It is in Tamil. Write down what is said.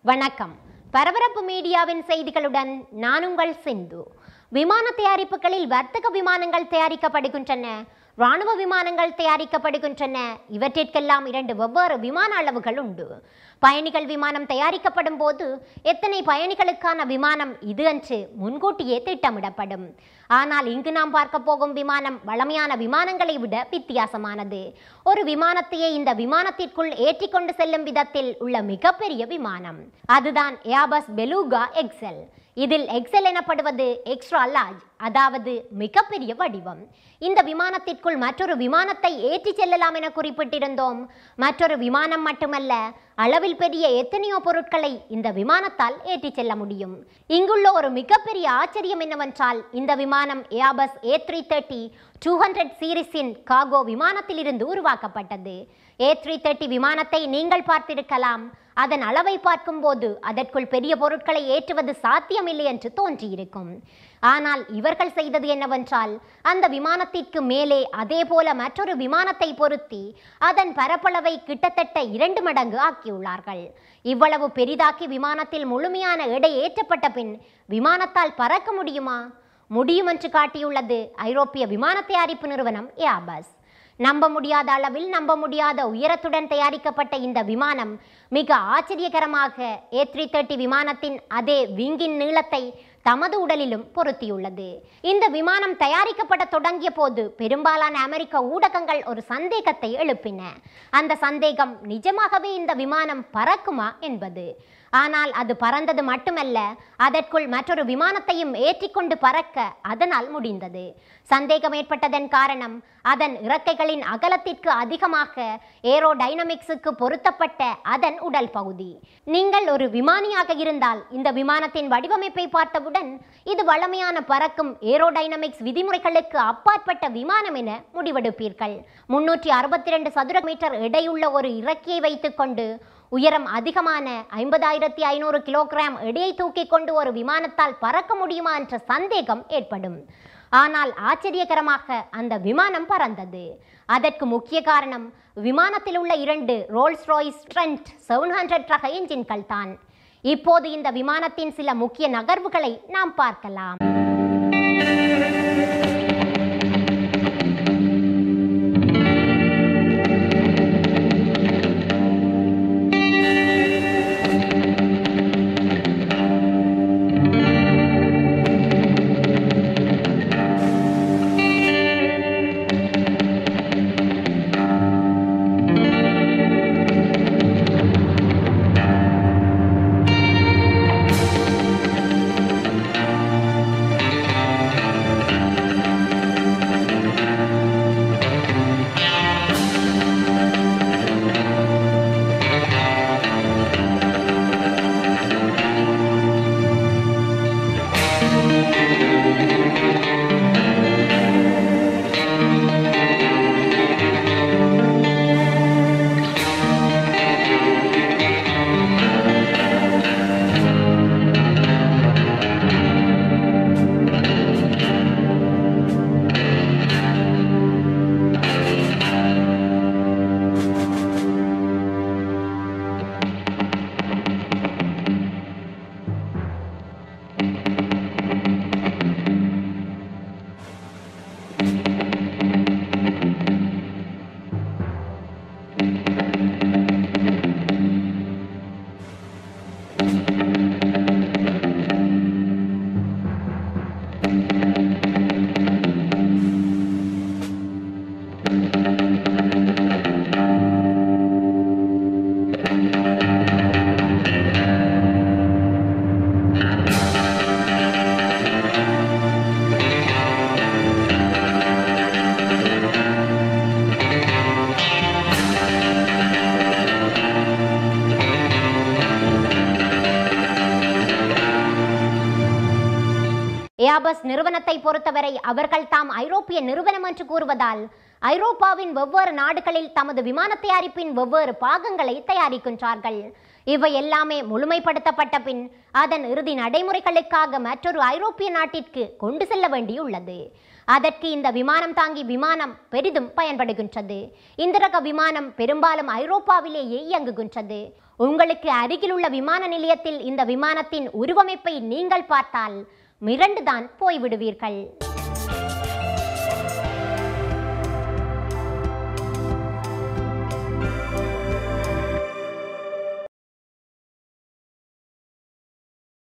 வணக்கம். பரபரப்பு மீடியாவின் செய்திகளுடன் நான் உங்கள் சிந்து. விமான தயாரிப்புகளில் வர்த்தக விமானங்கள் தயாரிக்கப்படுகின்றன, ராணுவ விமானங்கள் தயாரிக்கப்படுகின்றன. இவற்றிற்கெல்லாம் இரண்டு வெவ்வேறு விமான அளவுகள் உண்டு. பயணிகள் விமானம் தயாரிக்கப்படும் போது எத்தனை பயணிகளுக்கான விமானம் இது என்று முன்கூட்டியே திட்டமிடப்படும். ஆனால் இங்கு நாம் பார்க்க போகும் விமானம் வழமையான விமானங்களை விட வித்தியாசமானது. ஒரு விமானத்தையே இந்த விமானத்திற்குள் ஏற்றிக்கொண்டு செல்லும் விதத்தில் உள்ள மிகப்பெரிய விமானம் அதுதான் ஏர்பஸ் பெலூகா XL. இதில் XL எனப்படுவது எக்ஸ்ட்ரா லார்ஜ், அதாவது மிகப்பெரிய வடிவம். இந்த விமானத்திற்குள் மற்றொரு விமானத்தை ஏற்றி செல்லலாம் என குறிப்பிட்டிருந்தோம். மற்றொரு விமானம் மட்டுமல்ல, அளவில் பெரிய எத்தனையோ பொருட்களை இந்த விமானத்தால் ஏற்றி செல்ல முடியும். இங்குள்ள ஒரு மிகப்பெரிய ஆச்சரியம் என்னவென்றால், இந்த விமானம் ஏர்பஸ் A330-200 சீரிஸின் கார்கோ விமானத்திலிருந்து உருவாக்கப்பட்டது. A330 விமானத்தை நீங்கள் பார்த்திருக்கலாம். அதன் அளவை பார்க்கும்போது அதற்குள் பெரிய பொருட்களை ஏற்றுவது சாத்தியமில்லை என்று தோன்றியிருக்கும். ஆனால் இவர்கள் செய்தது என்னவென்றால், அந்த விமானத்திற்கு மேலே அதே போல மற்றொரு விமானத்தை பொருத்தி அதன் பரப்பளவை கிட்டத்தட்ட 2 மடங்கு ஆக்கியுள்ளார்கள். இவ்வளவு பெரிதாக்கி விமானத்தில் முழுமையான எடை ஏற்றப்பட்ட பின் விமானத்தால் பறக்க முடியுமா? முடியும் என்று காட்டியுள்ளது ஐரோப்பிய விமான தயாரிப்பு நிறுவனம் ஏர்பஸ். நம்ப முடியாத அளவில் நம்ப முடியாத உயரத்துடன் தயாரிக்கப்பட்ட இந்த விமானம் மிக ஆச்சரியகரமாக A330 விமானத்தின் அதே விங்கின் நீளத்தை தமது உடலிலும் பொருத்தியுள்ளது. இந்த விமானம் தயாரிக்கப்பட தொடங்கிய போது பெரும்பாலான அமெரிக்க ஊடகங்கள் ஒரு சந்தேகத்தை எழுப்பின. அந்த சந்தேகம் நிஜமாகவே இந்த விமானம் பறக்குமா என்பது. ஆனால் அது பறந்தது மட்டுமல்ல, அதற்குள் மற்றொரு விமானத்தையும் ஏற்றிக்கொண்டு பறக்க அதனால் முடிந்தது. சந்தேகம் ஏற்பட்டதன் காரணம் அதன் இறக்கைகளின் அகலத்திற்கு அதிகமாக ஏரோடைனமிக்ஸுக்கு பொருத்தப்பட்ட அதன் உடல் பகுதி. நீங்கள் ஒரு விமானியாக இருந்தால் இந்த விமானத்தின் வடிவமைப்பை பார்த்தவுடன் இது வழமையான பறக்கும் ஏரோடைனமிக்ஸ் விதிமுறைகளுக்கு அப்பாற்பட்ட விமானம் என முடிவெடுப்பீர்கள். 362 சதுர மீட்டர் எடையுள்ள ஒரு இறக்கையை வைத்துக்கொண்டு உயரம் அதிகமான 50,500 கிலோகிராம் எடையை தூக்கி கொண்டு ஒரு விமானத்தால் பறக்க முடியுமா என்ற சந்தேகம் ஏற்படும். ஆனால் ஆச்சரியகரமாக அந்த விமானம் பறந்தது. அதற்கு முக்கிய காரணம் விமானத்தில் உள்ள 2 ரோல்ஸ் ராய்ஸ் ட்ரெண்ட் 700 ரக என்ஜின்கள் தான். இப்போது இந்த விமானத்தின் சில முக்கிய நகர்வுகளை நாம் பார்க்கலாம். ஏர்பஸ் நிறுவனத்தை பொறுத்தவரை அவர்கள் தாம் ஐரோப்பிய நிறுவனம் என்று கூறுவதால் ஐரோப்பாவின் வெவ்வேறு நாடுகளில் தமது விமான தயாரிப்பின் வெவ்வேறு பாகங்களை தயாரிக்கின்றார்கள். இவை எல்லாமே முழுமைப்படுத்தப்பட்ட பின் அதன் இறுதி நடைமுறைகளுக்காக மற்றொரு ஐரோப்பிய நாட்டிற்கு கொண்டு செல்ல வேண்டியுள்ளது. அதற்கு இந்த விமானம் தாங்கி விமானம் பெரிதும் பயன்படுகின்றது. இந்த ரக விமானம் பெரும்பாலும் ஐரோப்பாவிலேயே இயங்குகின்றது. உங்களுக்கு அருகிலுள்ள விமான நிலையத்தில் இந்த விமானத்தின் உருவமைப்பை நீங்கள் பார்த்தால் மிரண்டுதான் போய்விடுவீர்கள்.